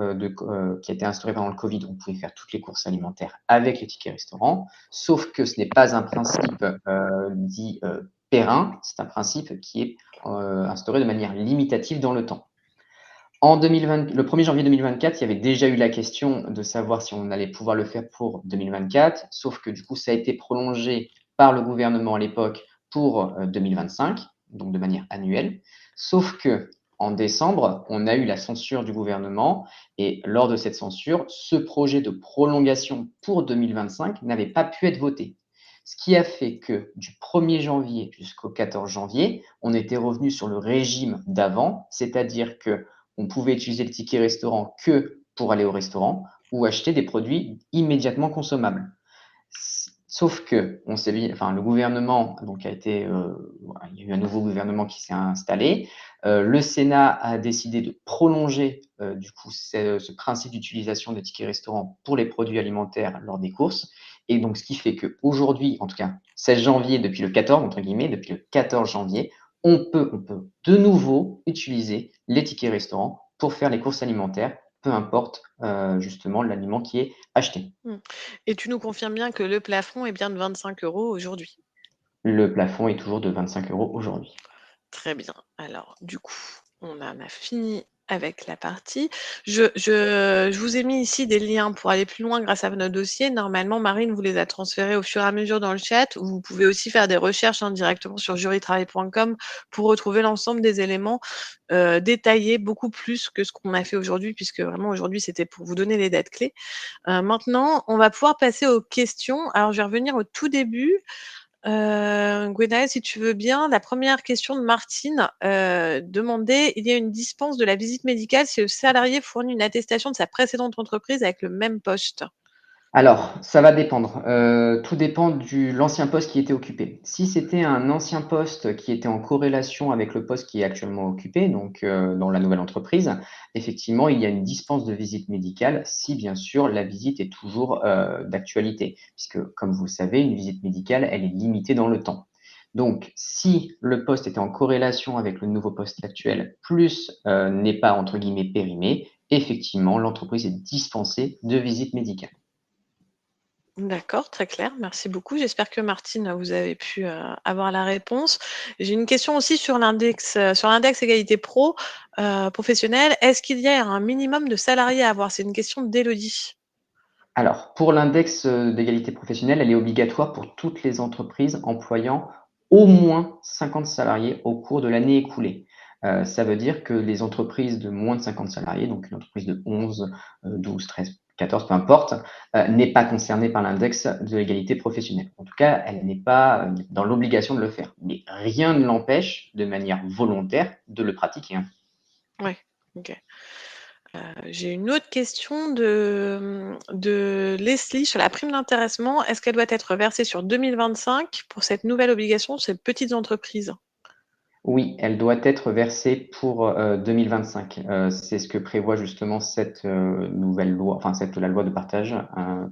qui a été instaurée pendant le Covid, on pouvait faire toutes les courses alimentaires avec les tickets restaurants, sauf que ce n'est pas un principe dit périn, c'est un principe qui est instauré de manière limitative dans le temps. Le 1er janvier 2024, il y avait déjà eu la question de savoir si on allait pouvoir le faire pour 2024, sauf que du coup, ça a été prolongé par le gouvernement à l'époque pour 2025, donc de manière annuelle. Sauf que en décembre, on a eu la censure du gouvernement et lors de cette censure, ce projet de prolongation pour 2025 n'avait pas pu être voté. Ce qui a fait que du 1er janvier jusqu'au 14 janvier, on était revenu sur le régime d'avant, c'est-à-dire que on pouvait utiliser le ticket restaurant que pour aller au restaurant ou acheter des produits immédiatement consommables. Sauf que le gouvernement donc a été, il y a eu un nouveau gouvernement qui s'est installé. Le Sénat a décidé de prolonger du coup ce principe d'utilisation des tickets restaurants pour les produits alimentaires lors des courses. Et donc, ce qui fait qu'aujourd'hui, en tout cas 16 janvier, depuis le 14 entre guillemets, depuis le 14 janvier, on peut de nouveau utiliser les tickets restaurants pour faire les courses alimentaires, peu importe justement l'aliment qui est acheté. Mmh. Et tu nous confirmes bien que le plafond est bien de 25 € aujourd'hui? Le plafond est toujours de 25 € aujourd'hui. Très bien. Alors, du coup, on en a fini avec la partie. Je vous ai mis ici des liens pour aller plus loin grâce à notre dossier. Normalement, Marine vous les a transférés au fur et à mesure dans le chat. Vous pouvez aussi faire des recherches directement sur jurytravail.com pour retrouver l'ensemble des éléments détaillés, beaucoup plus que ce qu'on a fait aujourd'hui, puisque vraiment aujourd'hui, c'était pour vous donner les dates clés. Maintenant, on va pouvoir passer aux questions. Alors, je vais revenir au tout début. Gwenaëlle, si tu veux bien, la première question de Martine demandait: il y a une dispense de la visite médicale si le salarié fournit une attestation de sa précédente entreprise avec le même poste? Alors, ça va dépendre. Tout dépend de l'ancien poste qui était occupé. Si c'était un ancien poste qui était en corrélation avec le poste qui est actuellement occupé, donc dans la nouvelle entreprise, effectivement, il y a une dispense de visite médicale si, bien sûr, la visite est toujours d'actualité. Puisque, comme vous le savez, une visite médicale, elle est limitée dans le temps. Donc, si le poste était en corrélation avec le nouveau poste actuel, plus n'est pas, entre guillemets, périmé, effectivement, l'entreprise est dispensée de visite médicale. D'accord, très clair, merci beaucoup. J'espère que Martine, vous avez pu avoir la réponse. J'ai une question aussi sur l'index égalité pro professionnel. Est-ce qu'il y a un minimum de salariés à avoir? C'est une question d'Élodie. Alors, pour l'index d'égalité professionnelle, elle est obligatoire pour toutes les entreprises employant au moins 50 salariés au cours de l'année écoulée. Ça veut dire que les entreprises de moins de 50 salariés, donc une entreprise de 11, 12, 13, 14, peu importe, n'est pas concernée par l'index de l'égalité professionnelle. En tout cas, elle n'est pas dans l'obligation de le faire. Mais rien ne l'empêche, de manière volontaire, de le pratiquer, hein. Ouais, ok. J'ai une autre question de Leslie sur la prime d'intéressement. Est-ce qu'elle doit être versée sur 2025 pour cette nouvelle obligation, ces petites entreprises? Oui, elle doit être versée pour 2025. C'est ce que prévoit justement cette nouvelle loi, enfin la loi de partage,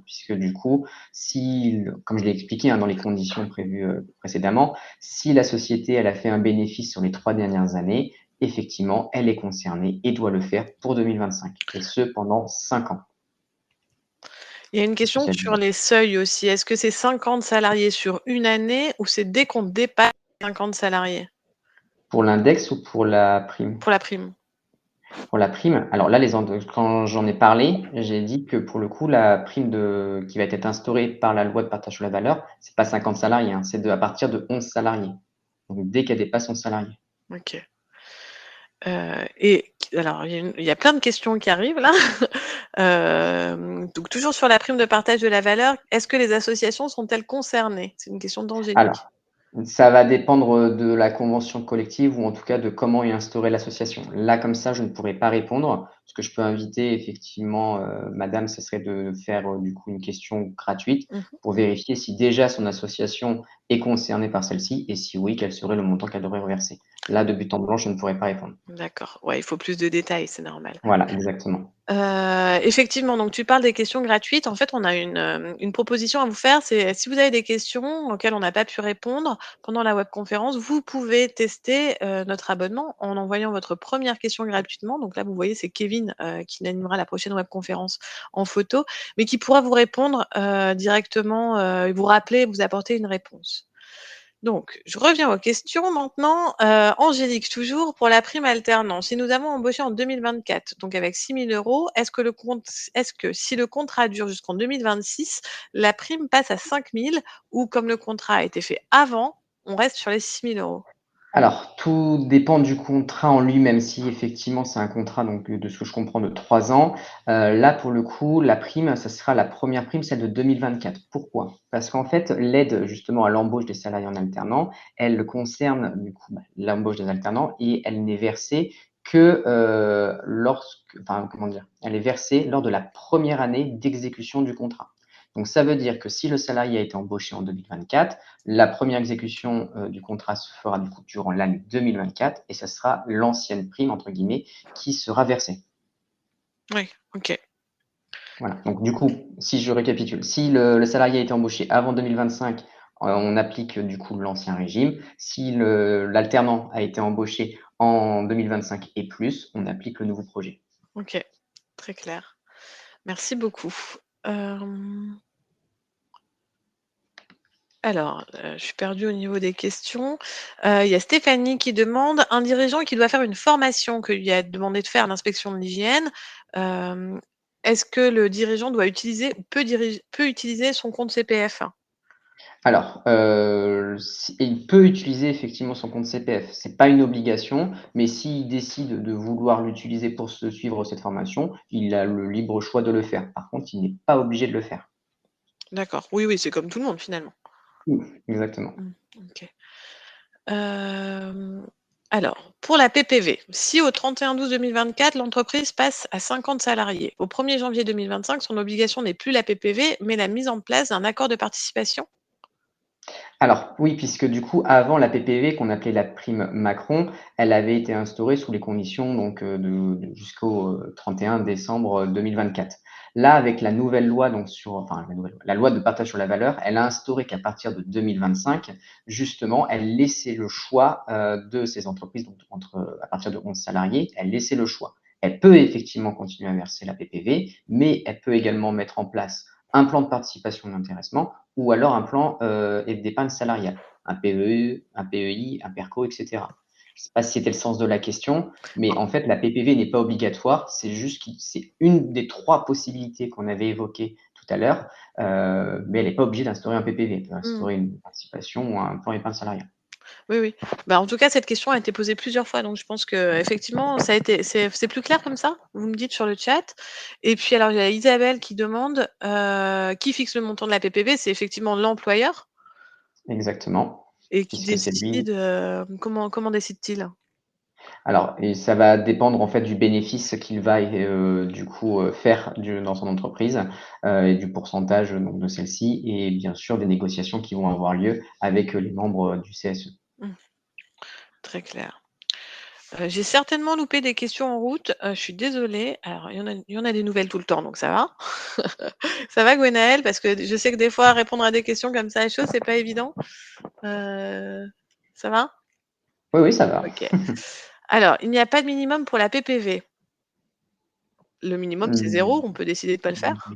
puisque du coup, si, comme je l'ai expliqué dans les conditions prévues précédemment, si la société elle a fait un bénéfice sur les 3 dernières années, effectivement, elle est concernée et doit le faire pour 2025, et ce pendant 5 ans. Il y a une Parce que question c'est sur les seuils aussi. Est-ce que c'est 50 salariés sur une année ou c'est dès qu'on dépasse 50 salariés pour l'index ou pour la prime? pour la prime? Pour la prime, alors là, quand j'en ai parlé, j'ai dit que pour le coup, la prime qui va être instaurée par la loi de partage sur la valeur, c'est pas 50 salariés, hein, c'est à partir de 11 salariés. Donc dès qu'elle dépasse 11 salariés. OK. Et alors il y a plein de questions qui arrivent là. Donc toujours sur la prime de partage de la valeur, est-ce que les associations sont-elles concernées? C'est une question d'Angélique. Alors, ça va dépendre de la convention collective ou en tout cas de comment est instaurée l'association. Là, comme ça, je ne pourrais pas répondre. Ce que je peux inviter effectivement, madame, ce serait de faire, du coup, une question gratuite Mmh. pour vérifier si déjà son association est concernée par celle-ci et si oui, quel serait le montant qu'elle devrait reverser. Là, de but en blanc, je ne pourrais pas répondre. D'accord. Ouais, il faut plus de détails, c'est normal. Voilà, exactement. Effectivement, donc tu parles des questions gratuites. En fait, on a une proposition à vous faire, c'est si vous avez des questions auxquelles on n'a pas pu répondre pendant la webconférence, vous pouvez tester, notre abonnement en envoyant votre première question gratuitement. Donc là, vous voyez, c'est Kevin, qui animera la prochaine webconférence en photo, mais qui pourra vous répondre, directement, et vous rappeler, vous apporter une réponse. Donc, je reviens aux questions maintenant. Angélique, toujours pour la prime alternance. Si nous avons embauché en 2024, donc avec 6 000 €, est-ce que si le contrat dure jusqu'en 2026, la prime passe à 5 000 ou comme le contrat a été fait avant, on reste sur les 6 000 €? Alors, tout dépend du contrat en lui-même. Si effectivement c'est un contrat donc, de ce que je comprends de 3 ans, là pour le coup, la prime, ça sera la première prime, celle de 2024. Pourquoi? Parce qu'en fait, l'aide justement à l'embauche des salariés en alternant, elle concerne du coup, l'embauche des alternants et elle n'est versée que, comment dire? Elle est versée lors de la première année d'exécution du contrat. Donc ça veut dire que si le salarié a été embauché en 2024, la première exécution, du contrat se fera du coup durant l'année 2024 et ça sera «l'ancienne prime» entre guillemets qui sera versée. Oui, OK. Voilà, donc du coup, si je récapitule, si le salarié a été embauché avant 2025, on applique, du coup l'ancien régime. Si l'alternant a été embauché en 2025 et plus, on applique le nouveau projet. OK, très clair. Merci beaucoup. Hem Alors, je suis perdue au niveau des questions. Il y a Stéphanie qui demande: «Un dirigeant qui doit faire une formation que lui a demandé de faire l'inspection de l'hygiène, hem, est-ce que le dirigeant doit utiliser peut utiliser son compte CPF?» Alors, il peut utiliser effectivement son compte CPF. C'est pas une obligation, mais s'il décide de vouloir l'utiliser pour se suivre cette formation, il a le libre choix de le faire. Par contre, il n'est pas obligé de le faire. D'accord. Oui, oui, c'est comme tout le monde finalement. Exactement. Mmh, OK. Hem, alors, pour la PPV, si au 31/12/2024, l'entreprise passe à 50 salariés, au 1er janvier 2025, son obligation n'est plus la PPV, mais la mise en place d'un accord de participation? Alors oui, puisque du coup, avant la PPV qu'on appelait la prime Macron, elle avait été instaurée sous les conditions donc, jusqu'au, 31 décembre 2024. Là, avec la nouvelle loi donc la loi de partage sur la valeur, elle a instauré qu'à partir de 2025, justement, elle laissait le choix, de ces entreprises donc à partir de 11 salariés, elle laissait le choix. Elle peut effectivement continuer à verser la PPV, mais elle peut également mettre en place un plan de participation d'intéressement ou alors un plan, d'épargne salariale, un PEE, un PEI, un PERCO et cetera. Je ne sais pas si c'était le sens de la question, mais en fait, la PPV n'est pas obligatoire, c'est juste c'est une des 3 possibilités qu'on avait évoquées tout à l'heure, mais elle n'est pas obligée d'instaurer un PPV. Elle peut Mmh. instaurer une participation ou un plan épargne salariale. Oui, oui. Bah, en tout cas, cette question a été posée plusieurs fois, donc je pense qu'effectivement, ça a été c'est plus clair comme ça? Vous me dites sur le chat. Et puis alors, il y a Isabelle qui demande, qui fixe le montant de la PPV? C'est effectivement l'employeur Exactement, et qui puisque c'est lui. décide, comment décide-t-il? Alors et ça va dépendre en fait du bénéfice qu'il va du coup, faire dans son entreprise, et du pourcentage donc de celle-ci et bien sûr des négociations qui vont avoir lieu avec, les membres, du CSE. Mmh. très clair. J'ai certainement loupé des questions en route, je suis désolée. Alors il y en a des nouvelles tout le temps, donc ça va. Ça va Gwenaëlle? Parce que je sais que des fois répondre à des questions comme ça à chaud, c'est pas évident. Ça va? Oui, oui, ça va. OK. Alors, il n'y a pas de minimum pour la PPV. Le minimum, c'est Mmh. 0, on peut décider de pas le faire?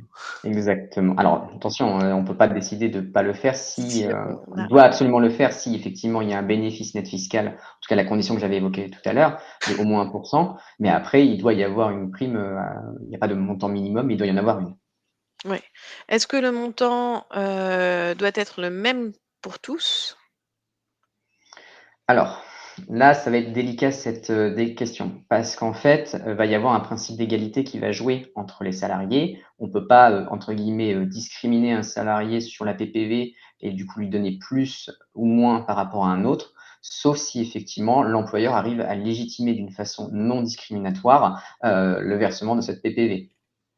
Exactement. Alors attention, on peut pas décider de pas le faire si, Si on on a doit absolument le faire si effectivement il y a un bénéfice net fiscal, en tout cas la condition que j'avais évoquée tout à l'heure, de au moins 1 mais après il doit y avoir une prime, il n'y a pas de montant minimum, il doit y en avoir une. ouais. Est-ce que le montant, doit être le même pour tous? Alors, là, ça va être délicat cette, question parce qu'en fait, va y avoir un principe d'égalité qui va jouer entre les salariés. On peut pas, entre guillemets, «discriminer» un salarié sur la PPV et du coup lui donner plus ou moins par rapport à un autre, sauf si effectivement l'employeur arrive à légitimer d'une façon non discriminatoire, le versement de cette PPV.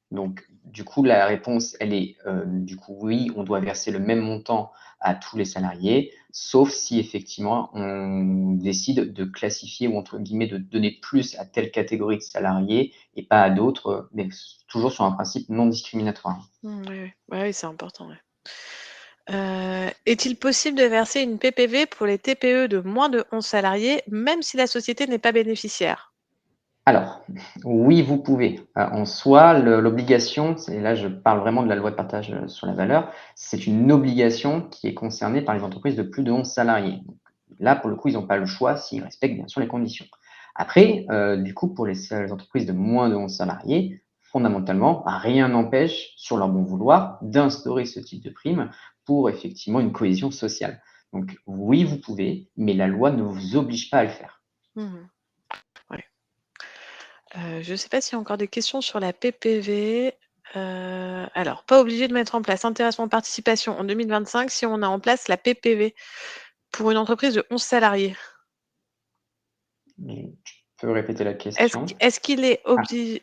Donc, du coup, la réponse, elle est, du coup, oui, on doit verser le même montant à tous les salariés, sauf si effectivement on décide de classifier ou entre guillemets «de donner plus à telle catégorie de salariés et pas à d'autres», mais toujours sur un principe non discriminatoire. Mmh, oui, oui. Bah, oui, c'est important, ouais. Est-il possible de verser une PPV pour les TPE de moins de 11 salariés, même si la société n'est pas bénéficiaire? Alors, oui, vous pouvez. En soi, l'obligation, c'est là, je parle vraiment de la loi de partage, sur la valeur. C'est une obligation qui est concernée par les entreprises de plus de 11 salariés. Donc là, pour le coup, ils n'ont pas le choix s'ils respectent bien sûr les conditions. Après, du coup, pour les entreprises de moins de 11 salariés, fondamentalement, bah, rien n'empêche, sur leur bon vouloir, d'instaurer ce type de prime pour effectivement une cohésion sociale. Donc oui, vous pouvez, mais la loi ne vous oblige pas à le faire. Mmh. Ouais. Je ne sais pas s'il y a encore des questions sur la PPV. Alors, pas obligé de mettre en place intéressement participation en 2025 si on a en place la PPV pour une entreprise de 11 salariés. Tu peux répéter la Est-ce question? qu est-ce qu'il est Ah,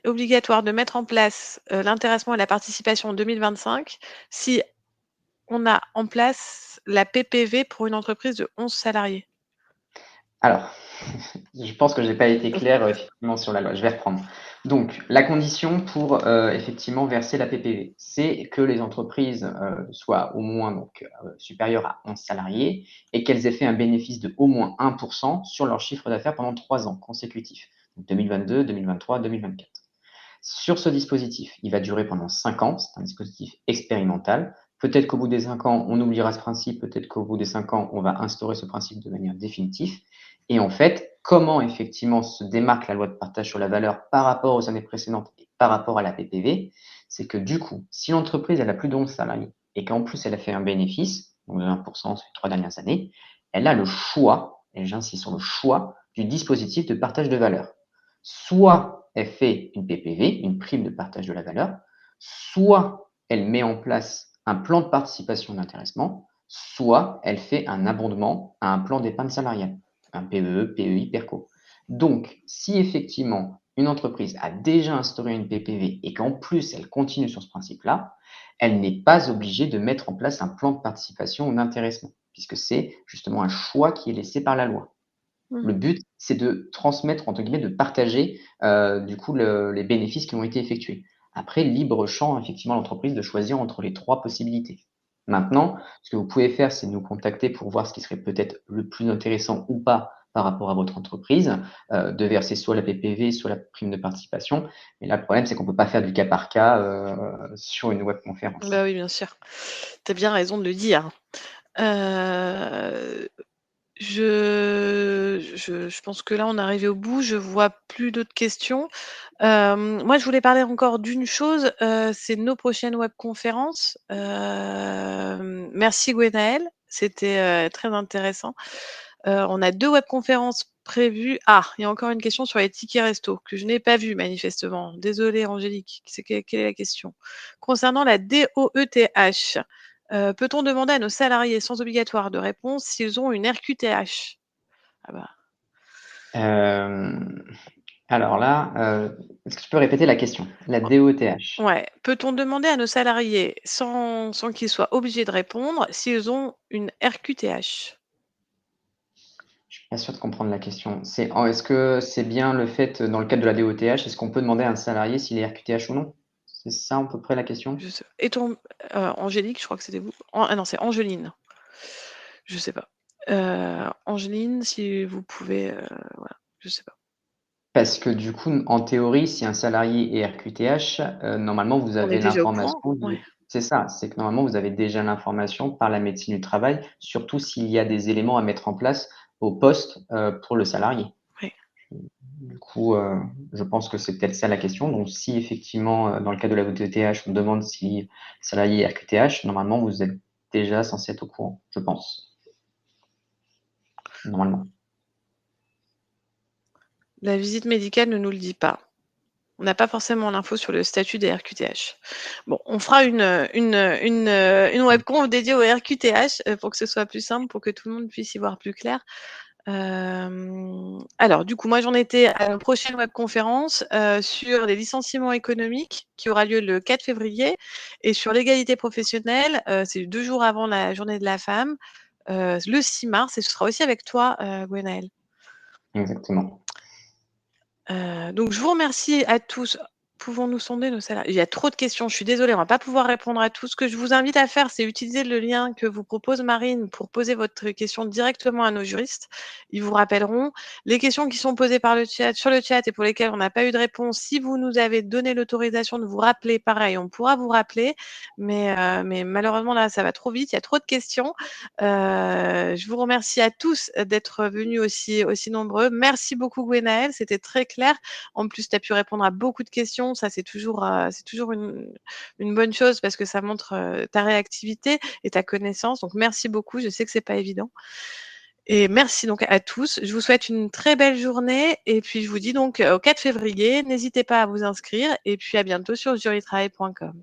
obligatoire de mettre en place, l'intéressement et la participation en 2025 si on a en place la PPV pour une entreprise de 11 salariés? alors, je pense que j'ai pas été clair, effectivement sur la loi. Je vais reprendre. Donc la condition pour, effectivement verser la PPV, c'est que les entreprises, soient au moins donc, supérieures à 11 salariés et qu'elles aient fait un bénéfice de au moins 1 sur leur chiffre d'affaires pendant 3 ans consécutifs, donc 2022-2023-2024. Sur ce dispositif, il va durer pendant 5 ans, c'est un dispositif expérimental. Peut-être qu'au bout des 5 ans, on oubliera ce principe, peut-être qu'au bout des 5 ans, on va instaurer ce principe de manière définitive. Et en fait, comment effectivement se démarque la loi de partage sur la valeur par rapport aux années précédentes et par rapport à la PPV, c'est que du coup, si l'entreprise elle a plus de 11 salariés et qu'en plus elle a fait un bénéfice, donc de 1% sur les 3 dernières années, elle a le choix, et j'insiste sur le choix, du dispositif de partage de valeur. Soit elle fait une PPV, une prime de partage de la valeur, soit elle met en place un plan de participation d'intéressement, soit elle fait un abondement à un plan d'épargne salariale, un PEE, PEI, PERCO. Donc, si effectivement une entreprise a déjà instauré une PPV et qu'en plus elle continue sur ce principe-là, elle n'est pas obligée de mettre en place un plan de participation ou d'intéressement, puisque c'est justement un choix qui est laissé par la loi. Le Mmh. but, c'est de transmettre, entre guillemets, de partager, du coup, les bénéfices qui ont été effectués. Après, libre champ, effectivement, à l'entreprise de choisir entre les 3 possibilités. Maintenant, ce que vous pouvez faire, c'est nous contacter pour voir ce qui serait peut-être le plus intéressant ou pas par rapport à votre entreprise, de verser soit la PPV, soit la prime de participation. Mais là, le problème, c'est qu'on ne peut pas faire du cas par cas, sur une webconférence, hein. Bah, oui, bien sûr. Tu as bien raison de le dire. Heu, je pense que là, on est arrivé au bout. Je vois plus d'autres questions. Moi, je voulais parler encore d'une chose, c'est nos prochaines webconférences. Merci Gwenaëlle, c'était, très intéressant. On a 2 webconférences prévues. Ah, il y a encore une question sur les tickets resto que je n'ai pas vue manifestement. Désolée Angélique, c'est quelle est la question? Concernant la DOETH, peut-on demander à nos salariés sans obligatoire de réponse s'ils ont une RQTH? Ah bah, Hem, alors là, est-ce que tu peux répéter la question? La DOTH. ouais. Peut-on demander à nos salariés, sans qu'ils soient obligés de répondre, s'ils ont une RQTH? Pas sûr de comprendre la question. Est-ce que c'est bien le fait, dans le cadre de la DOTH, est-ce qu'on peut demander à un salarié s'il est RQTH ou non? C'est ça à peu près la question? Je sais et ton Angélique, je crois que c'était vous? Ah non, c'est Angeline. Je sais pas. Angeline, si vous pouvez, voilà, je sais pas. Parce que du coup, en théorie, si un salarié est RQTH, normalement vous On est avez déjà au courant? l'information Ouais. c'est ça, c'est que normalement vous avez déjà l'information par la médecine du travail, surtout s'il y a des éléments à mettre en place au poste, pour le salarié. Ouais. Du coup, je pense que c'est peut-être ça la question. Donc si effectivement, dans le cas de la VTTH, on demande si le salarié est RQTH, normalement vous êtes déjà censé être au courant, je pense. Normalement. La visite médicale ne nous le dit pas. On n'a pas forcément l'info sur le statut des RQTH. Bon, on fera une webconf dédiée aux RQTH pour que ce soit plus simple, pour que tout le monde puisse y voir plus clair. Alors, du coup, moi, j'en étais à la prochaine webconférence sur les licenciements économiques qui aura lieu le 4 février et sur l'égalité professionnelle, c'est 2 jours avant la journée de la femme, le 6 mars et ce sera aussi avec toi, Gwenaëlle. Exactement. Donc je vous remercie à tous. Pouvons-nous sonder nos salariés? Il y a trop de questions, je suis désolée, on va pas pouvoir répondre à tout. Ce que je vous invite à faire, c'est utiliser le lien que vous propose Marine pour poser votre question directement à nos juristes. Ils vous rappelleront. Les questions qui sont posées par le chat, sur le chat et pour lesquelles on n'a pas eu de réponse, si vous nous avez donné l'autorisation de vous rappeler, pareil, on pourra vous rappeler. Mais malheureusement, là, ça va trop vite, il y a trop de questions. Je vous remercie à tous d'être venus aussi nombreux. Merci beaucoup Gwenaëlle, c'était très clair. En plus, tu as pu répondre à beaucoup de questions. Ça, c'est toujours une bonne chose parce que ça montre ta réactivité et ta connaissance. Donc, merci beaucoup. Je sais que c'est pas évident. Et merci donc à tous. Je vous souhaite une très belle journée. Et puis, je vous dis donc au 4 février, n'hésitez pas à vous inscrire. Et puis, à bientôt sur jurytravail.com.